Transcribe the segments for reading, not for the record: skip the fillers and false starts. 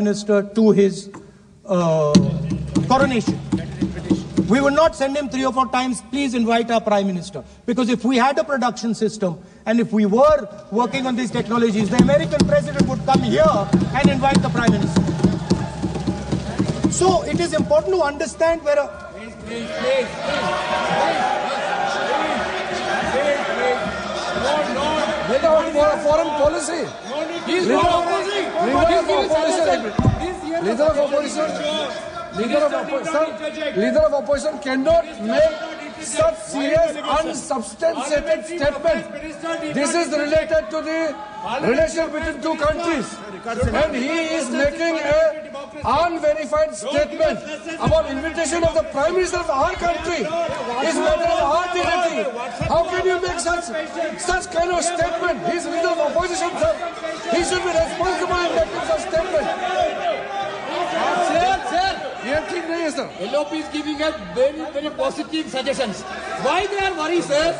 Minister to his coronation. We will not send him 3 or 4 times, please invite our Prime Minister. Because if we had a production system and if we were working on these technologies, the American president would come here and invite the Prime Minister. So it is important to understand where Please. Foreign policy. Leader of opposition cannot make such serious, unsubstantiated statement. This is related to the relation between two countries, and he is making an unverified statement about invitation of the Prime Minister of our country. Is matter of our dignity. How can you make such kind of statement? He is leader of opposition, sir. He should be responsible in making such statement. Sir. LOP is giving us very positive suggestions. Why they are worried, sir?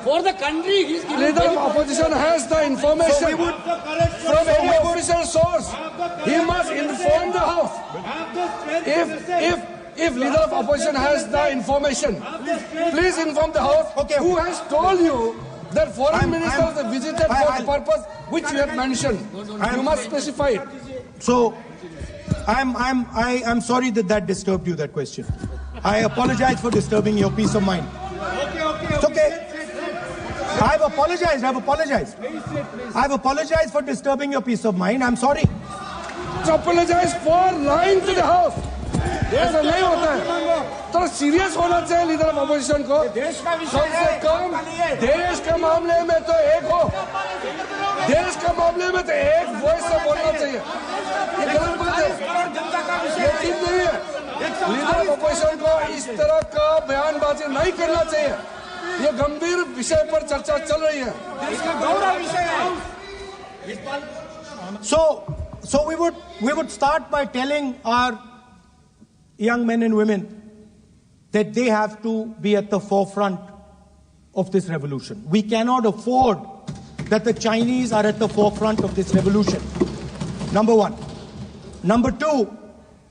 For the country, he is giving. Leader of opposition has the information from any official source. He must inform the House. If leader of opposition has the information, please inform the House. Okay. Who has told you that foreign ministers visited for the purpose which you have mentioned? You must specify it. So, I'm sorry that disturbed you, that question. I apologize for disturbing your peace of mind. It's okay. I've apologized. I've apologized for disturbing your peace of mind. I'm sorry. Apologize for lying to the House. ऐसा नहीं होता है. तो serious होना चाहिए leader of opposition को. कम से कम देश के मामले में तो एक हो. देश के मामले में तो एक वॉइस से बोलना चाहिए. ये गलत बात है. ये ठीक नहीं है. लीडर ऑफ अपोजिशन को इस तरह का बयानबाजी नहीं करना चाहिए. ये गंभीर विषय पर चर्चा चल रही है. इसका गौरव विषय है. So we would start by telling our young men and women that they have to be at the forefront of this revolution. We cannot afford that the Chinese are at the forefront of this revolution. Number one. Number two,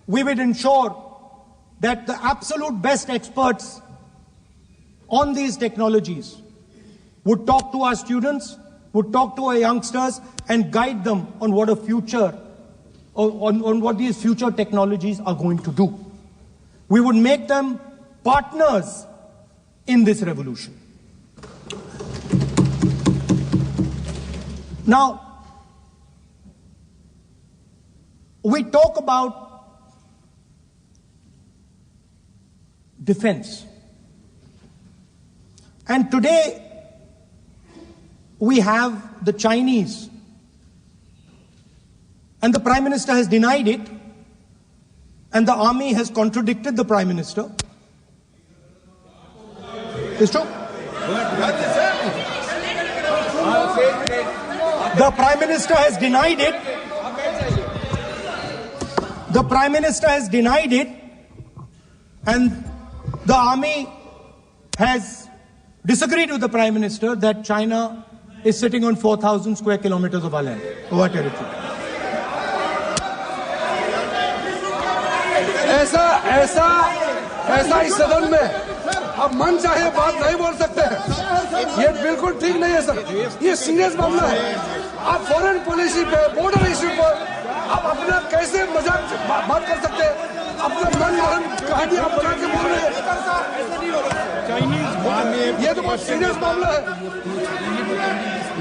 we would ensure that the absolute best experts on these technologies would talk to our students, would talk to our youngsters and guide them on what a future, on what these future technologies are going to do. We would make them partners in this revolution. Now, we talk about defense. And today, we have the Chinese. And the Prime Minister has denied it. And the army has contradicted the Prime Minister. It's true. The Prime Minister has denied it. The Prime Minister has denied it. And the army has disagreed with the Prime Minister that China is sitting on 4,000 square kilometers of our land, of our territory. ऐसा इस सदन में अब मन चाहे बात नहीं बोल सकते हैं. ये बिल्कुल ठीक नहीं है सर. ये सीरियस मामला है. आप फॉरेन पॉलिसी पे, बॉर्डर इश्यू पर आप अपना कैसे मजाक बात कर सकते हैं? अपना मन मरण कहानी आप बना के बोल रहे हैं. ये तो बहुत सीरियस मामला है.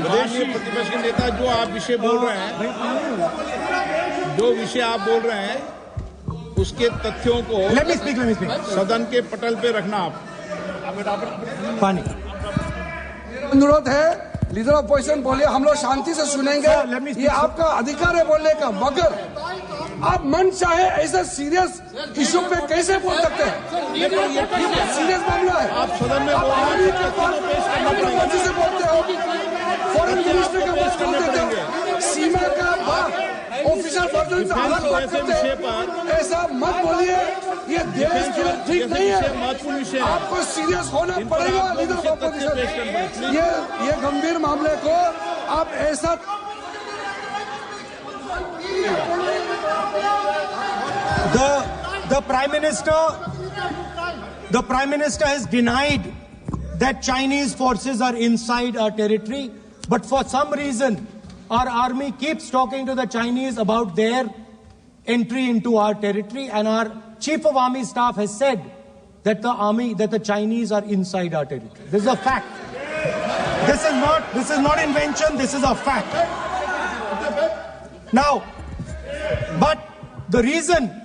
विदेशी प्रतिपक्ष के नेता जो आप विषय बोल रहे हैं, जो विषय आप बोल रहे हैं, उसके तथ्यों को Let me speak. सदन के पटल पे रखना. आप पानी. अनुरोध है लीडर ऑफ अपोजिशन बोलिए, हम लोग शांति से सुनेंगे. ये आपका अधिकार है बोलने का, मगर आप मन चाहे ऐसा सीरियस इशू पे कैसे बोल सकते हैं? ये सीरियस मामला है. आप सदन में बोल रहे हैं, से बोलते हो, फॉरेन मिनिस्टर का बात बोल देते हो, सीमा का बात ऑफिशियल वर्जन से अलग बात करते हैं. ऐसा मत बोलिए. ये देश के लिए ठीक नहीं है. आपको सीरियस होना पड़ेगा लीडर ऑफ अपोजिशन. ये गंभीर मामले को आप ऐसा The Prime Minister has denied that Chinese forces are inside our territory, but for some reason, our army keeps talking to the Chinese about their entry into our territory, and our Chief of Army Staff has said that the Chinese are inside our territory. This is a fact. This is not invention, this is a fact. Now, but the reason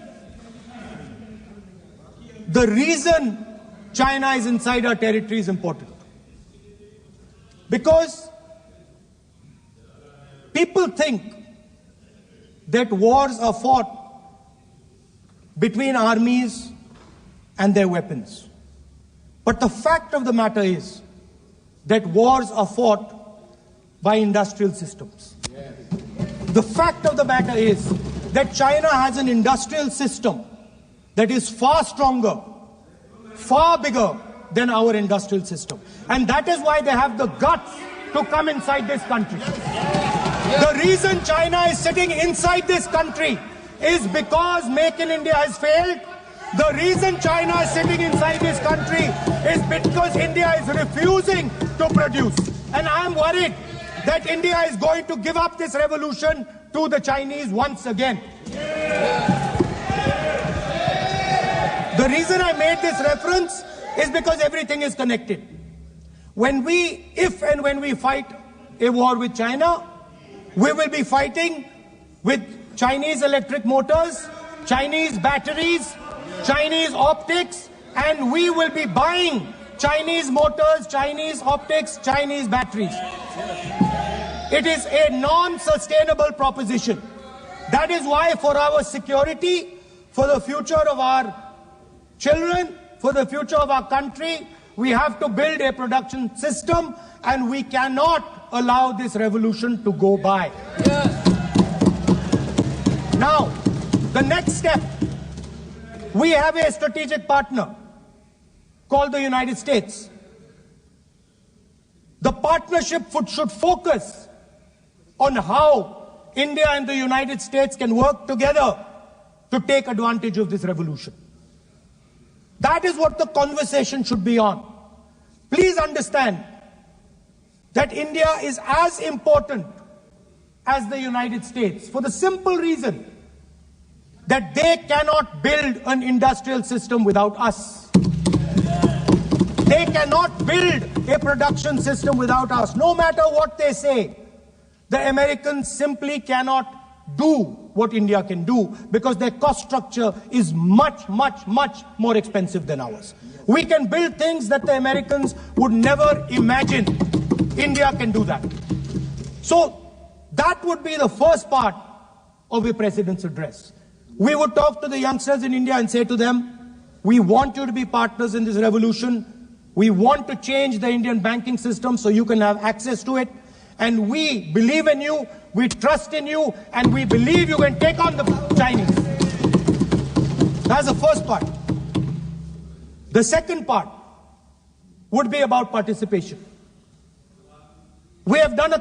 China is inside our territory is important. Because people think that wars are fought between armies and their weapons. But the fact of the matter is that wars are fought by industrial systems. The fact of the matter is that China has an industrial system that is far stronger, far bigger than our industrial system. And that is why they have the guts to come inside this country. The reason China is sitting inside this country is because Make in India has failed. The reason China is sitting inside this country is because India is refusing to produce. And I am worried that India is going to give up this revolution to the Chinese once again. The reason I made this reference is because everything is connected. If and when we fight a war with China, we will be fighting with Chinese electric motors, Chinese batteries, Chinese optics, and we will be buying Chinese motors, Chinese optics, Chinese batteries. It is a non-sustainable proposition. That is why for our security, for the future of our children, for the future of our country, we have to build a production system, and we cannot allow this revolution to go by. Now, the next step, we have a strategic partner called the United States. The partnership should focus on how India and the United States can work together to take advantage of this revolution. That is what the conversation should be on. Please understand that India is as important as the United States for the simple reason that they cannot build an industrial system without us. They cannot build a production system without us. No matter what they say, the Americans simply cannot do what India can do because their cost structure is much, much, much more expensive than ours. We can build things that the Americans would never imagine. India can do that. So that would be the first part of a president's address. We would talk to the youngsters in India and say to them, we want you to be partners in this revolution. We want to change the Indian banking system so you can have access to it. And we believe in you, we trust in you, and we believe you can take on the Chinese. That's the first part. The second part would be about participation. We have done a